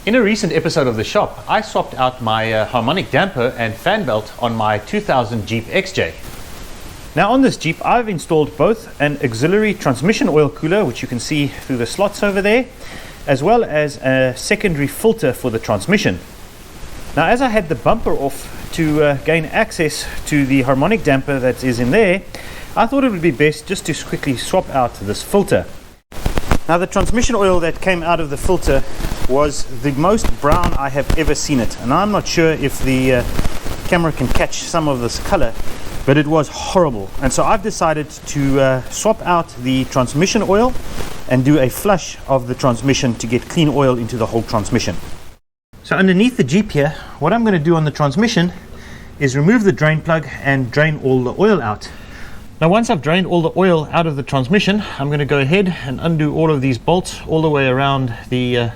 In a recent episode of The Shop, I swapped out my harmonic damper and fan belt on my 2000 Jeep XJ. Now on this Jeep, I've installed both an auxiliary transmission oil cooler, which you can see through the slots over there, as well as a secondary filter for the transmission. Now as I had the bumper off to gain access to the harmonic damper that is in there, I thought it would be best just to quickly swap out this filter. Now the transmission oil that came out of the filter was the most brown I have ever seen it, and I'm not sure if the camera can catch some of this color, but it was horrible. And so I've decided to swap out the transmission oil and do a flush of the transmission to get clean oil into the whole transmission. So underneath the Jeep here, what I'm going to do on the transmission is remove the drain plug and drain all the oil out. Now once I've drained all the oil out of the transmission, I'm going to go ahead and undo all of these bolts all the way around the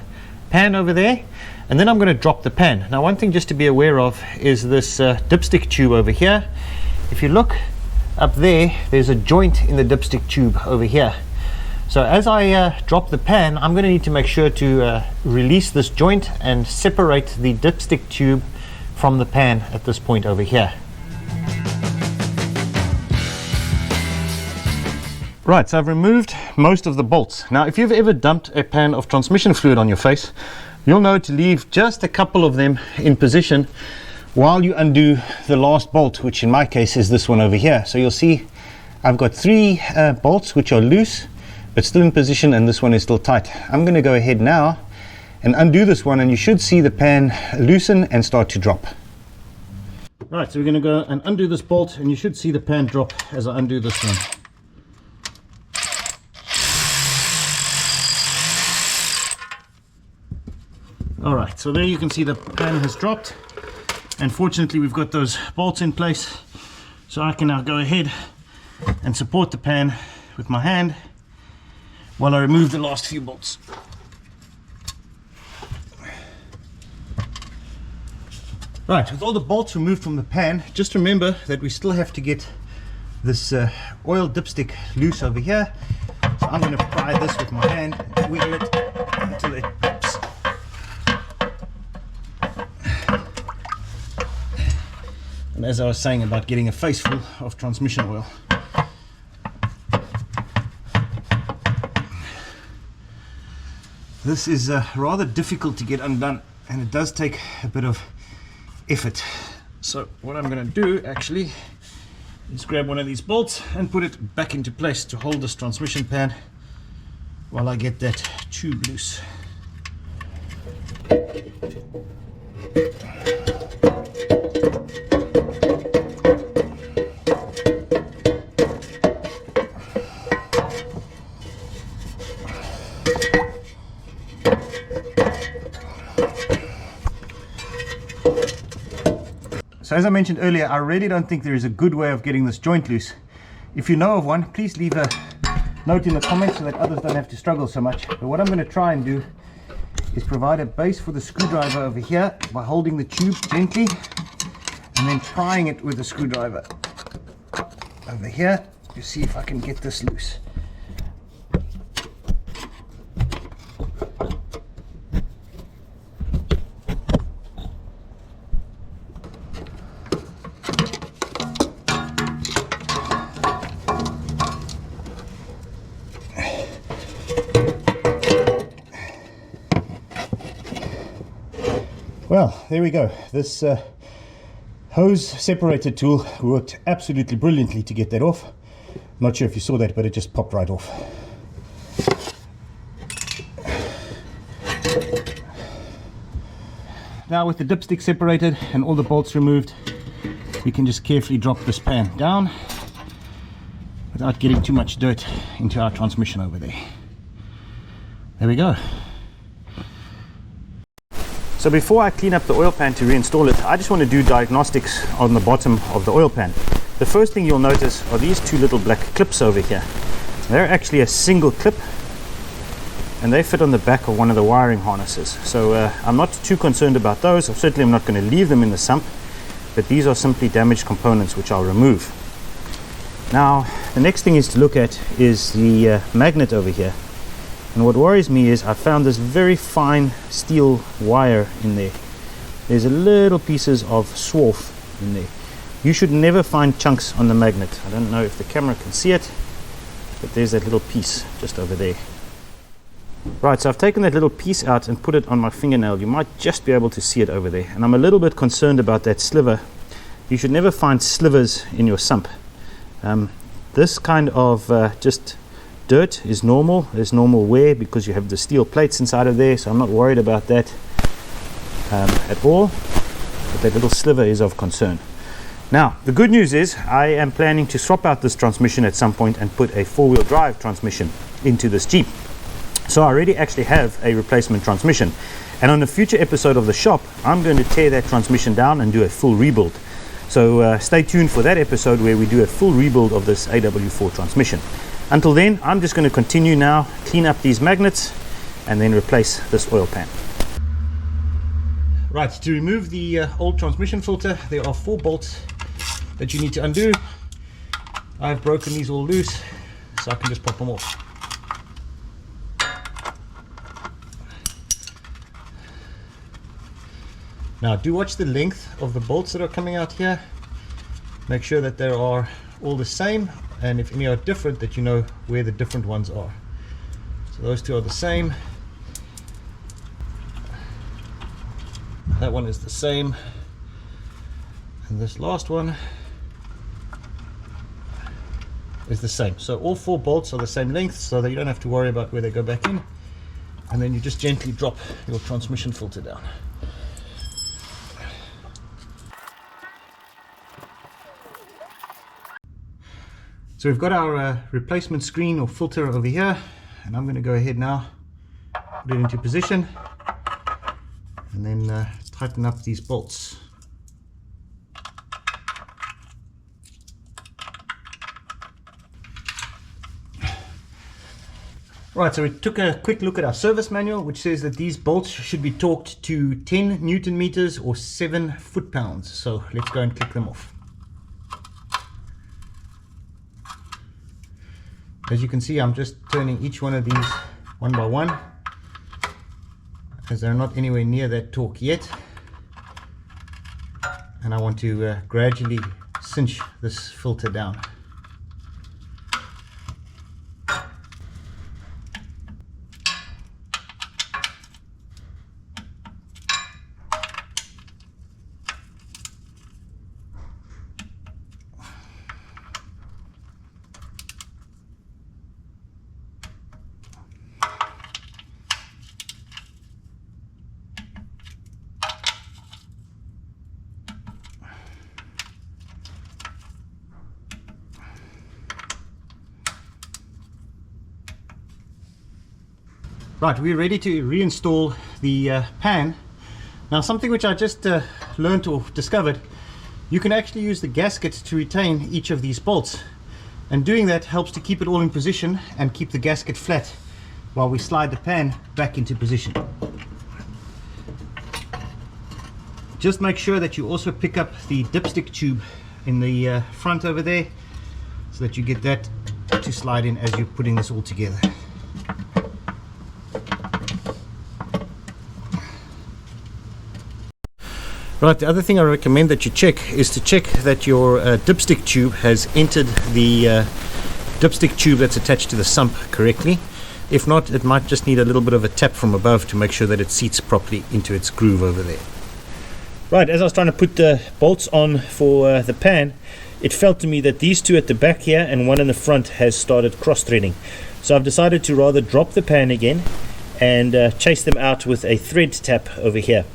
pan over there, and then I'm going to drop the pan. Now one thing just to be aware of is this dipstick tube over here. If you look up there, there's a joint in the dipstick tube over here. So as I drop the pan, I'm going to need to make sure to release this joint and separate the dipstick tube from the pan at this point over here. Right, so I've removed most of the bolts. Now if you've ever dumped a pan of transmission fluid on your face, you'll know to leave just a couple of them in position while you undo the last bolt, which in my case is this one over here. So you'll see I've got three bolts which are loose but still in position, and this one is still tight. I'm going to go ahead now and undo this one, and you should see the pan loosen and start to drop. Right, so we're going to go and undo this bolt, and you should see the pan drop as I undo this one. Alright, so there you can see the pan has dropped, and fortunately we've got those bolts in place, so I can now go ahead and support the pan with my hand while I remove the last few bolts. Right, with all the bolts removed from the pan, just remember that we still have to get this oil dipstick loose over here. So I'm going to pry this with my hand, wiggle it until it pops. And as I was saying about getting a face full of transmission oil, this is rather difficult to get undone, and it does take a bit of effort. So what I'm going to do actually is grab one of these bolts and put it back into place to hold this transmission pan while I get that tube loose. So as I mentioned earlier, I really don't think there is a good way of getting this joint loose. If you know of one, please leave a note in the comments so that others don't have to struggle so much. But what I'm going to try and do is provide a base for the screwdriver over here by holding the tube gently and then prying it with the screwdriver over here to see if I can get this loose. Well, there we go. This hose separator tool worked absolutely brilliantly to get that off. Not sure if you saw that, but it just popped right off. Now with the dipstick separated and all the bolts removed, we can just carefully drop this pan down without getting too much dirt into our transmission over there. There we go. So before I clean up the oil pan to reinstall it, I just want to do diagnostics on the bottom of the oil pan. The first thing you'll notice are these two little black clips over here. They're actually a single clip, and they fit on the back of one of the wiring harnesses. So I'm not too concerned about those. Certainly I'm not going to leave them in the sump, but these are simply damaged components which I'll remove. Now the next thing is to look at is the magnet over here. And what worries me is I found this very fine steel wire in there. There's a little pieces of swarf in there. You should never find chunks on the magnet. I don't know if the camera can see it, but there's that little piece just over there. Right, so I've taken that little piece out and put it on my fingernail. You might just be able to see it over there. And I'm a little bit concerned about that sliver. You should never find slivers in your sump. This kind of just dirt is normal. There's normal wear because you have the steel plates inside of there, so I'm not worried about that at all. But that little sliver is of concern. Now, the good news is I am planning to swap out this transmission at some point and put a four-wheel drive transmission into this Jeep. So I already actually have a replacement transmission. And on a future episode of the shop, I'm going to tear that transmission down and do a full rebuild. So stay tuned for that episode where we do a full rebuild of this AW4 transmission. Until then, I'm just going to continue now, clean up these magnets, and then replace this oil pan. Right, to remove the old transmission filter, there are 4 bolts that you need to undo. I've broken these all loose, so I can just pop them off. Now, do watch the length of the bolts that are coming out here. Make sure that they are all the same, and if any are different, that you know where the different ones are. So those 2 are the same. That one is the same, and this last one is the same. So all 4 bolts are the same length, so that you don't have to worry about where they go back in. And then you just gently drop your transmission filter down. So we've got our replacement screen or filter over here, and I'm going to go ahead now, put it into position, and then tighten up these bolts. Right, so we took a quick look at our service manual, which says that these bolts should be torqued to 10 Newton meters or 7 foot-pounds. So let's go and click them off. As you can see, I'm just turning each one of these one by one, as they're not anywhere near that torque yet. And I want to gradually cinch this filter down. Right, we're ready to reinstall the pan. Now, something which I just learned or discovered, you can actually use the gasket to retain each of these bolts, and doing that helps to keep it all in position and keep the gasket flat while we slide the pan back into position. Just make sure that you also pick up the dipstick tube in the front over there, so that you get that to slide in as you're putting this all together. Right, the other thing I recommend that you check is to check that your dipstick tube has entered the dipstick tube that's attached to the sump correctly. If not, it might just need a little bit of a tap from above to make sure that it seats properly into its groove over there. Right, as I was trying to put the bolts on for the pan, it felt to me that these 2 at the back here and one in the front has started cross-threading. So I've decided to rather drop the pan again and chase them out with a thread tap over here.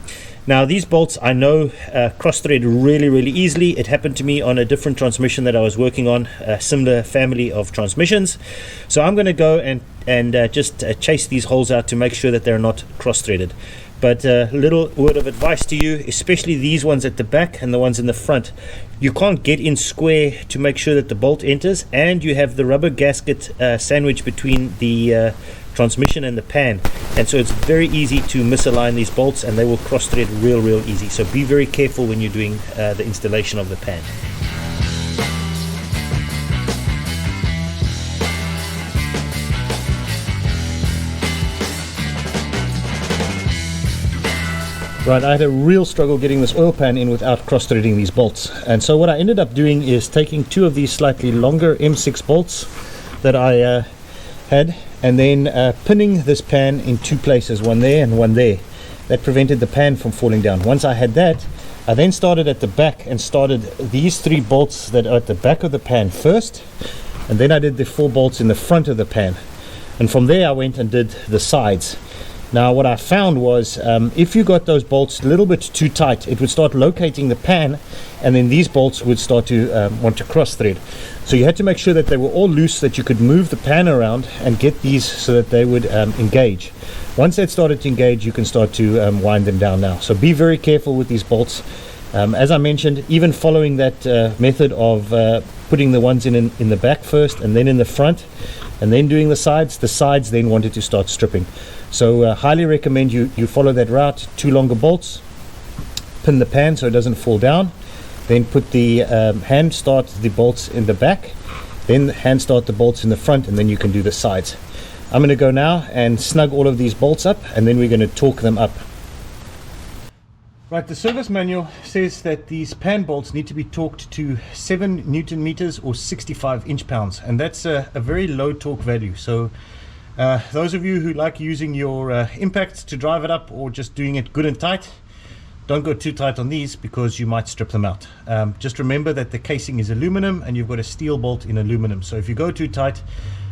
Now, these bolts I know cross-thread really easily. It happened to me on a different transmission that I was working on, a similar family of transmissions. So I'm going to go and just chase these holes out to make sure that they're not cross-threaded. But a little word of advice to you, especially these ones at the back and the ones in the front. You can't get in square to make sure that the bolt enters, and you have the rubber gasket sandwich between the transmission and the pan, and so it's very easy to misalign these bolts, and they will cross thread real easy. So be very careful when you're doing the installation of the pan. Right, I had a real struggle getting this oil pan in without cross-threading these bolts. And so what I ended up doing is taking two of these slightly longer M6 bolts that I had, and then pinning this pan in two places, one there and one there. That prevented the pan from falling down. Once I had that, I then started at the back and started these three bolts that are at the back of the pan first, and then I did the 4 bolts in the front of the pan. And from there I went and did the sides. Now what I found was if you got those bolts a little bit too tight, it would start locating the pan, and then these bolts would start to want to cross thread. So you had to make sure that they were all loose, so that you could move the pan around and get these so that they would engage. Once that started to engage, you can start to wind them down now. So be very careful with these bolts. As I mentioned, even following that method of putting the ones in the back first and then in the front and then doing the sides then wanted to start stripping. So highly recommend you follow that route. 2 longer bolts, pin the pan so it doesn't fall down, then put the hand start the bolts in the back, then hand start the bolts in the front, and then you can do the sides. I'm going to go now and snug all of these bolts up, and then we're going to torque them up. Right, the service manual says that these pan bolts need to be torqued to 7 Newton meters or 65 inch-pounds, and that's a very low torque value. So those of you who like using your impacts to drive it up, or just doing it good and tight, don't go too tight on these because you might strip them out. Just remember that the casing is aluminum and you've got a steel bolt in aluminum. So if you go too tight,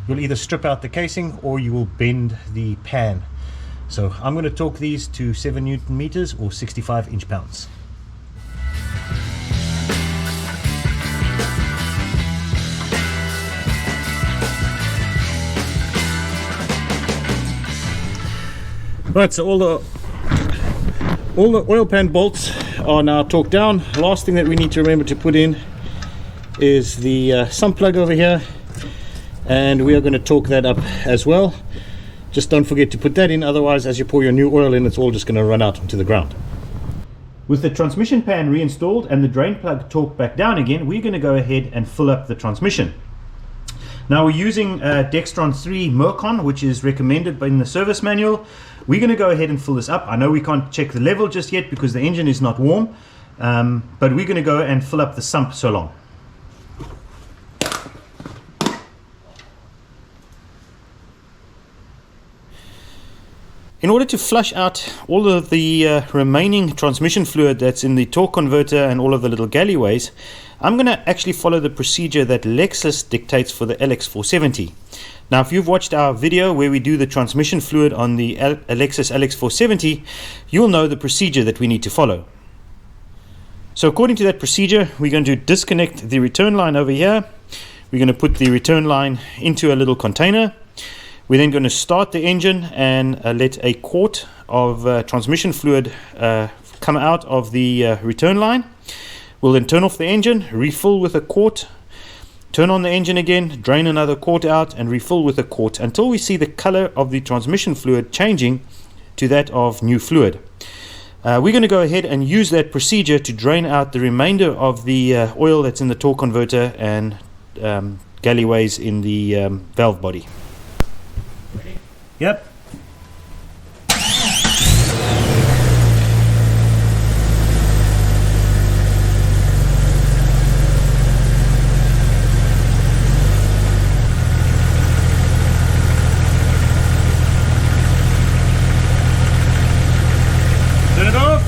you'll either strip out the casing or you will bend the pan. So I'm going to torque these to 7 Newton meters or 65 inch-pounds. Right, so all the oil pan bolts are now torqued down. Last thing that we need to remember to put in is the sump plug over here, and we are going to torque that up as well. Just don't forget to put that in, otherwise as you pour your new oil in, it's all just going to run out onto the ground. With the transmission pan reinstalled and the drain plug torqued back down again, we're going to go ahead and fill up the transmission. Now we're using Dextron 3 Merc, which is recommended in the service manual. We're going to go ahead and fill this up. I know we can't check the level just yet because the engine is not warm, but we're going to go and fill up the sump so long. In order to flush out all of the remaining transmission fluid that's in the torque converter and all of the little galleyways, I'm going to actually follow the procedure that Lexus dictates for the LX470. Now, if you've watched our video where we do the transmission fluid on the Lexus LX470, you'll know the procedure that we need to follow. So according to that procedure, we're going to disconnect the return line over here. We're going to put the return line into a little container. We're then going to start the engine and let a quart of transmission fluid come out of the return line. We'll then turn off the engine, refill with a quart, turn on the engine again, drain another quart out and refill with a quart until we see the color of the transmission fluid changing to that of new fluid. We're going to go ahead and use that procedure to drain out the remainder of the oil that's in the torque converter and galleyways in the valve body. Yep. Turn it off.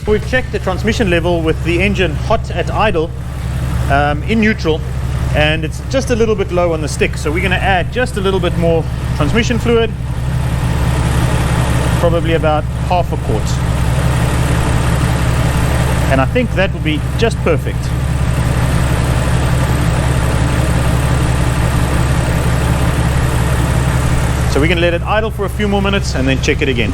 We've checked the transmission level with the engine hot at idle in neutral, and it's just a little bit low on the stick, so we're going to add just a little bit more transmission fluid, probably about half a quart, and I think that will be just perfect. So we're going to let it idle for a few more minutes and then check it again.